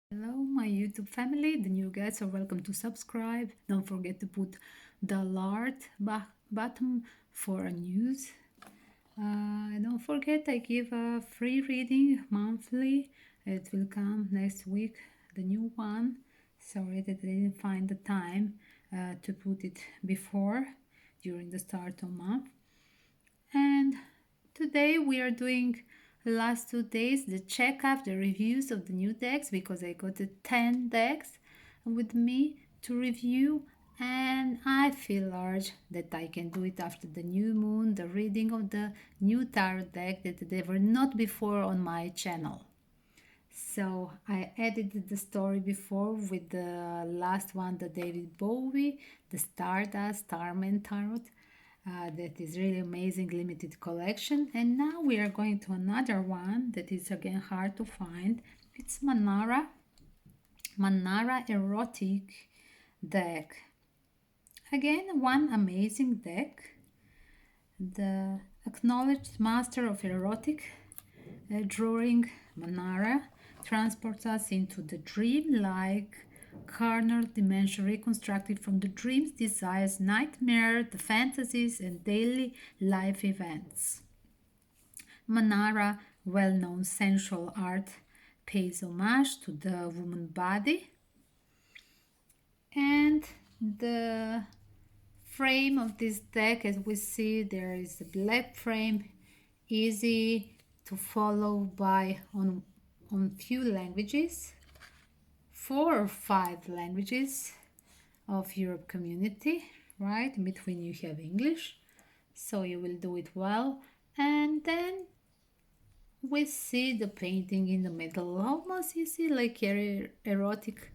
Hello, my YouTube family. The new guests are welcome to subscribe. Don't forget to put the alert button for news. Don't forget, I give a free reading monthly. It will come next week, the new one. Sorry that I didn't find the time to put it before during the start of month. And today we are doing last 2 days the checkup, the reviews of the new decks because I got the 10 decks with me to review, and I feel large that I can do it after the new moon, the reading of the new tarot deck that they were not before on my channel. So I edited the story before with the last one, the David Bowie, the Stardust Starman Tarot. That is really amazing limited collection. And now we are going to another one that is again hard to find. It's Manara Erotic deck. Again, one amazing deck. The acknowledged master of erotic drawing Manara transports us into the dream-like carnal dimension reconstructed from the dreams, desires, nightmare, the fantasies, and daily life events. Manara, well-known sensual art, pays homage to the woman body, and the frame of this deck, as we see, there is a black frame, easy to follow by on few languages, 4 or 5 languages of Europe community, right? In between you have English, so you will do it well. And then we see the painting in the middle, almost you see like erotic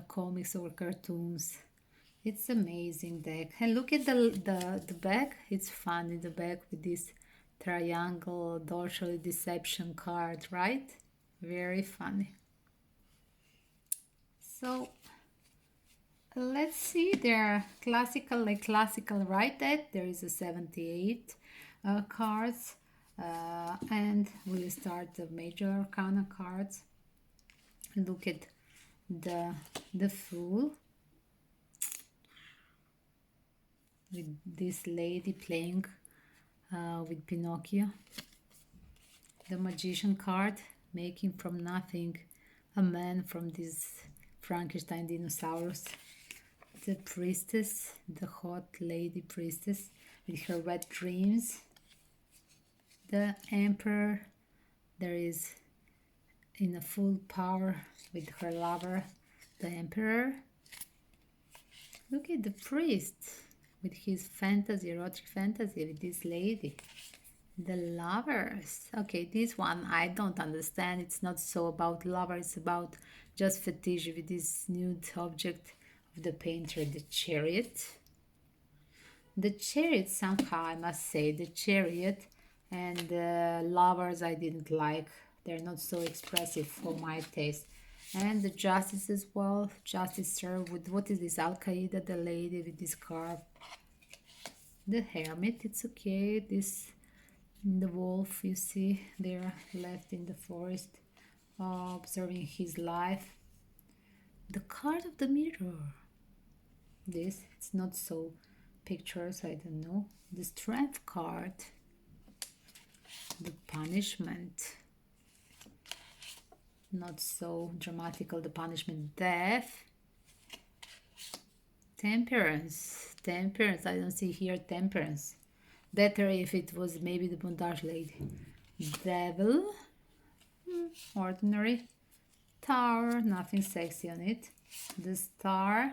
comics or cartoons. It's amazing deck. And look at the back. It's fun in the back with this triangle dorsal deception card, right? Very funny. So let's see. There are classical right deck. There is a 78 cards, and we'll start the major arcana cards. Look at the Fool with this lady playing with Pinocchio. The Magician card, making from nothing a man from this Frankenstein dinosaurus. The Priestess, the hot lady priestess with her wet dreams. The Emperor, there is in a full power with her lover, the Emperor. Look at the priest with his fantasy, erotic fantasy with this lady. The lovers. Okay, this one I don't understand. It's not so about lover, it's about just fetish with this nude object of the painter, the chariot. The chariot, somehow I must say, the chariot and the lovers I didn't like. They're not so expressive for my taste. And the justice as well. Justice served with, what is this, Al Qaeda, the lady with this scarf. The hermit, it's okay. This, the wolf, you see, they're left in the forest, observing his life. The card of the mirror. This, it's not so pictures, I don't know. The strength card. The punishment. Not so dramatical, the punishment. Death. Temperance. Temperance, I don't see here temperance. Better if it was maybe the bondage lady. Devil. Ordinary. Tower, nothing sexy on it. The star,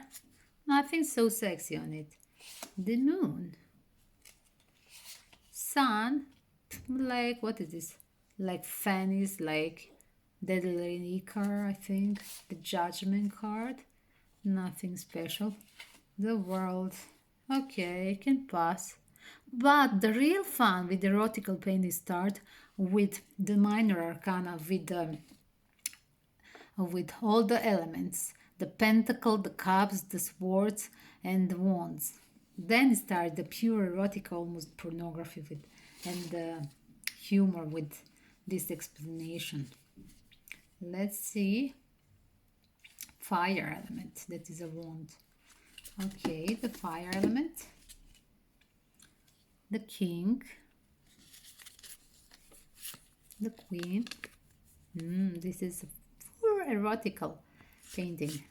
nothing so sexy on it. The moon. Sun, like, what is this? Like Fanny's, like Deadly card, I think. The Judgment card, nothing special. The World, okay, can pass. But the real fun with erotical painting start with the minor arcana, with all the elements, the pentacle, the cups, the swords, and the wands. Then start the pure erotic, almost pornography with, and the humor with this explanation. Let's see. Fire element, that is a wand. Okay, the fire element, the king, the queen. This is full erotical painting.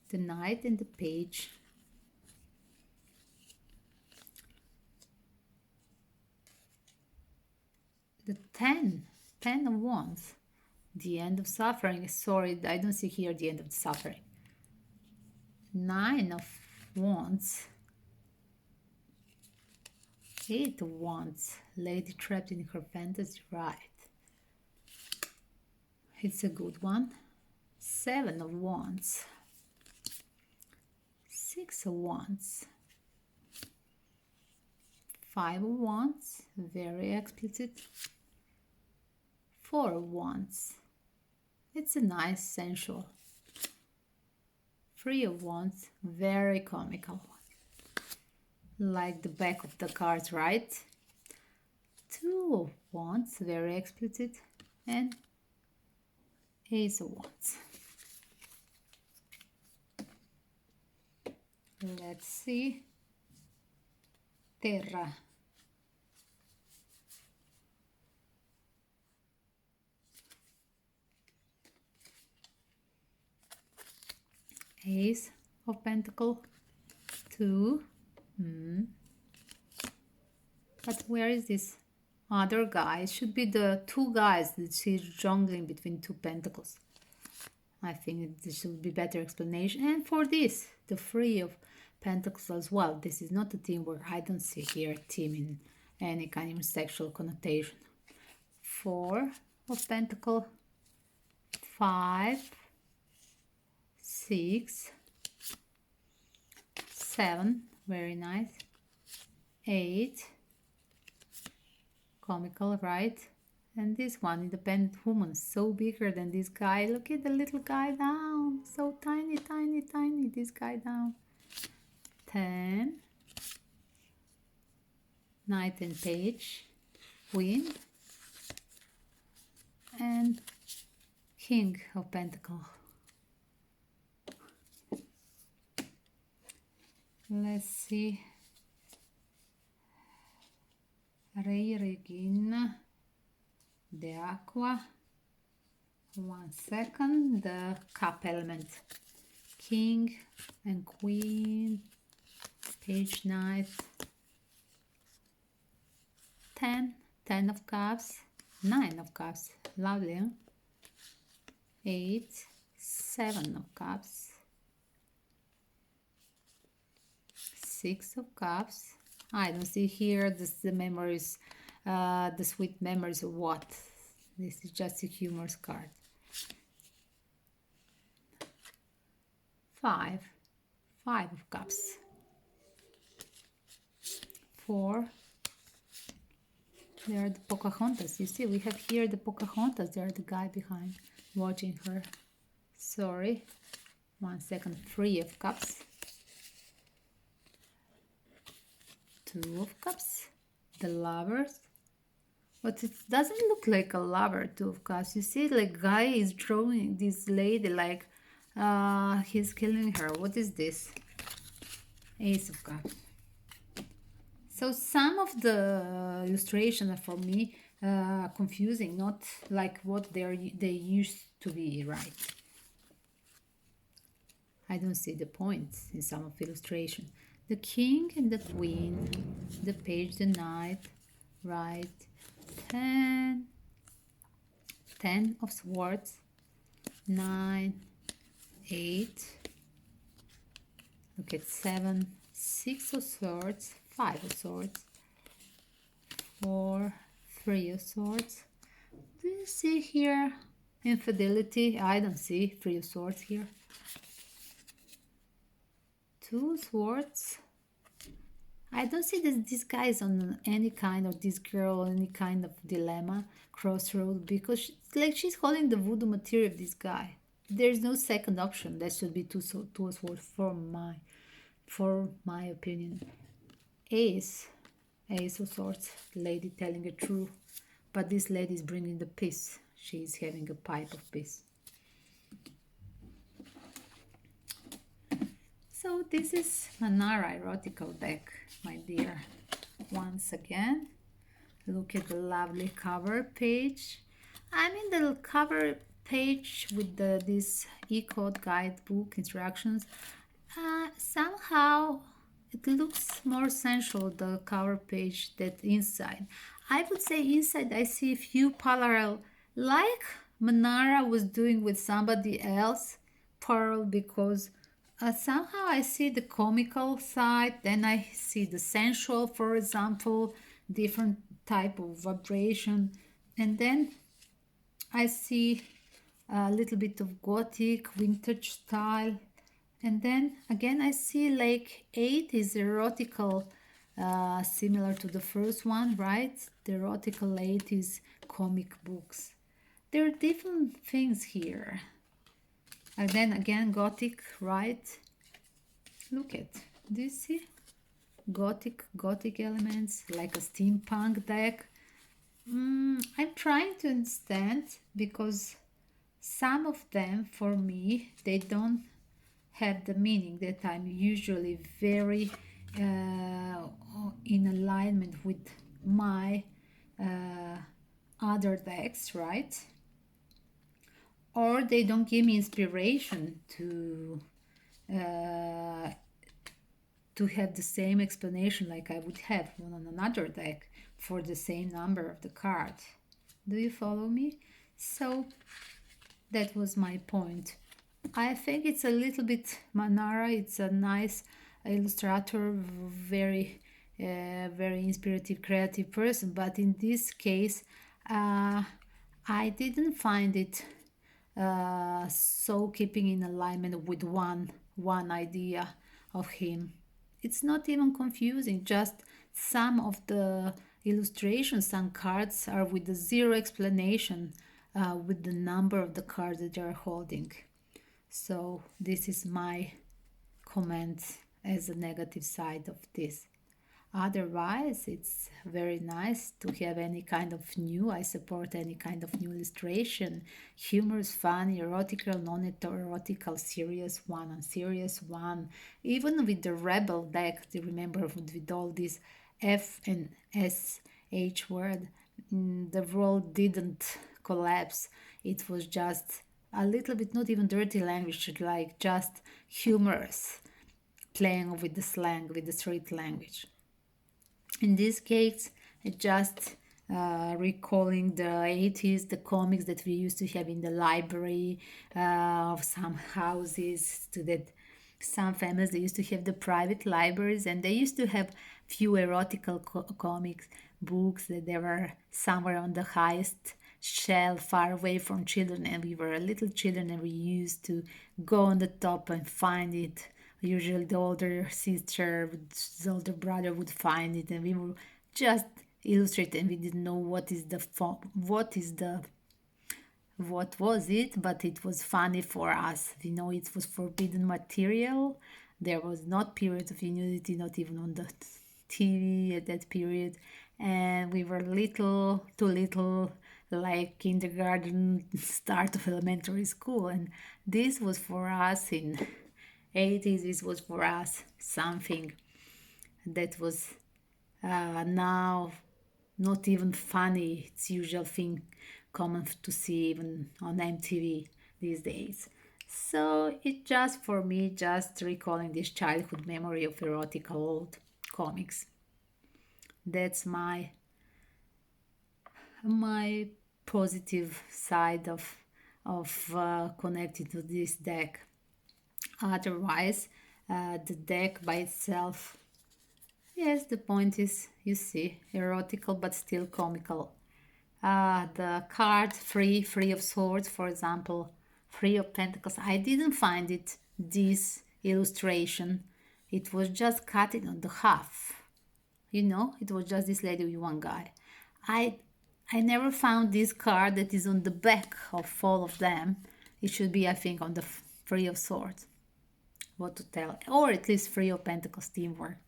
The knight and the page. The 10 of wands. The end of suffering. Sorry, I don't see here the end of the suffering. 9 of wands. 8 of wands. Lady trapped in her fantasy, right. It's a good one. 7 of wands. 6 of wands. 5 of wands, very explicit. 4 of wands. It's a nice sensual. 3 of wands, very comical. Like the back of the cards, right? 2 of wands, very explicit. And Ace of wands. Let's see. Terra. Ace of Pentacle. 2. But where is this other guy? It should be the 2 guys that she's jongling between 2 pentacles. I think this should be better explanation. And for this, the 3 of Pentacles as well. This is not a team where I don't see here a team in any kind of sexual connotation. 4 of Pentacle, 5, 6, 7, very nice, 8, comical, right? And this one, independent woman, so bigger than this guy. Look at the little guy down, so tiny, tiny, tiny, this guy down. 10, Knight and Page, Queen, and King of Pentacles. Let's see. Re Regina de Aqua. 1 second. The cup element. King and Queen. Page Knight. 10 of cups. 9 of cups. Lovely, huh? 8. 7 of cups. 6 of cups. I don't see here the memories, the sweet memories of what. This is just a humorous card. 5 of cups. 4. There are the Pocahontas. You see, we have here the Pocahontas. There the guy behind watching her. Sorry. 1 second. 3 of cups. 2 of cups. The lovers. But it doesn't look like a lover, 2 of cups. You see, like guy is drawing this lady like he's killing her. What is this? Ace of cups. So some of the illustration are for me confusing, not like what they used to be, right? I don't see the points in some of the illustration. The king and the queen, the page, the knight, right? 10 of swords, 9, 8, look at 7, 6 of swords, 5 of swords, 4, 3 of swords. Do you see here infidelity? I don't see 3 of swords here. 2 swords. I don't see this guy is on any kind of, this girl, any kind of dilemma, crossroad, because she's holding the voodoo material of this guy. There's no second option. That should be two swords for my opinion. Ace of swords, lady telling the truth, but this lady is bringing the peace. she's having a pipe of peace. So this is Manara erotical deck, my dear. Once again, look at the lovely cover page. I'm in the cover page with this e-code guidebook instructions. Somehow it looks more sensual, the cover page, than inside. I would say inside I see a few parallel, like Manara was doing with somebody else, parallel, because somehow I see the comical side, then I see the sensual, for example, different type of vibration, and then I see a little bit of gothic vintage style, and then again I see like 80s erotical, similar to the first one, right? The erotical 80s comic books. There are different things here. And then again gothic, right? Look at, do you see gothic elements like a steampunk deck? I'm trying to understand, because some of them for me they don't have the meaning that I'm usually very in alignment with my other decks, right? Or they don't give me inspiration uh, to have the same explanation like I would have on another deck for the same number of the card. Do you follow me? So that was my point. I think it's a little bit Manara. It's a nice illustrator, very inspirative, creative person. But in this case, I didn't find it so keeping in alignment with one idea of him. It's not even confusing. Just some of the illustrations, some cards are with the zero explanation, with the number of the cards that they are holding. So this is my comment as a negative side of this. Otherwise, it's very nice to have any kind of new. I support any kind of new illustration. Humorous, fun, erotical, non-erotical, serious one, and serious one. Even with the Rebel deck, do you remember with all these F and SH word, the world didn't collapse. It was just a little bit, not even dirty language, like just humorous, playing with the slang, with the street language. In this case, just recalling the 80s, the comics that we used to have in the library of some houses, to that some families, they used to have the private libraries, and they used to have few erotical comics books that they were somewhere on the highest shelf, far away from children, and we were little children, and we used to go on the top and find it. Usually the older sister, the older brother would find it, and we would just illustrate, and we didn't know what was it, but it was funny for us. We know it was forbidden material. There was not periods of nudity, not even on the TV at that period, and we were too little, like kindergarten, start of elementary school, and this was for us in 80s. This was for us something that was now not even funny. It's usual thing common to see even on MTV these days. So it just for me, just recalling this childhood memory of erotic old comics. That's my positive side of connected to this deck. Otherwise, the deck by itself, yes, the point is, you see, erotical but still comical. The card free of swords, for example, free of pentacles. I didn't find it this illustration. It was just cutting on the half. It was just this lady with one guy. I I never found this card that is on the back of all of them. It should be, I think, on the Three of Swords. What to tell, or at least Three of Pentacles teamwork.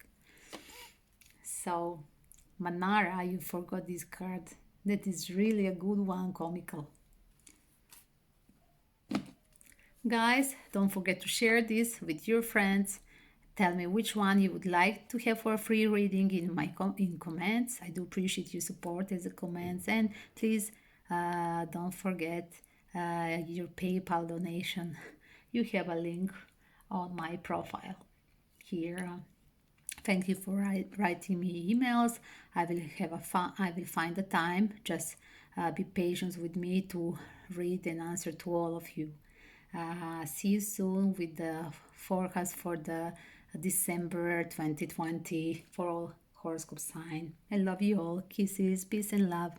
So, Manara, you forgot this card. That is really a good one, comical. Guys, don't forget to share this with your friends. Tell me which one you would like to have for a free reading in in comments. I do appreciate your support as a comments, and please don't forget your PayPal donation. You have a link on my profile here. Thank you for writing me emails. I will have a fun. I will find the time. Just be patient with me to read and answer to all of you. See you soon with the forecast for the December 2020 for all horoscope sign. I love you all. Kisses, peace, and love.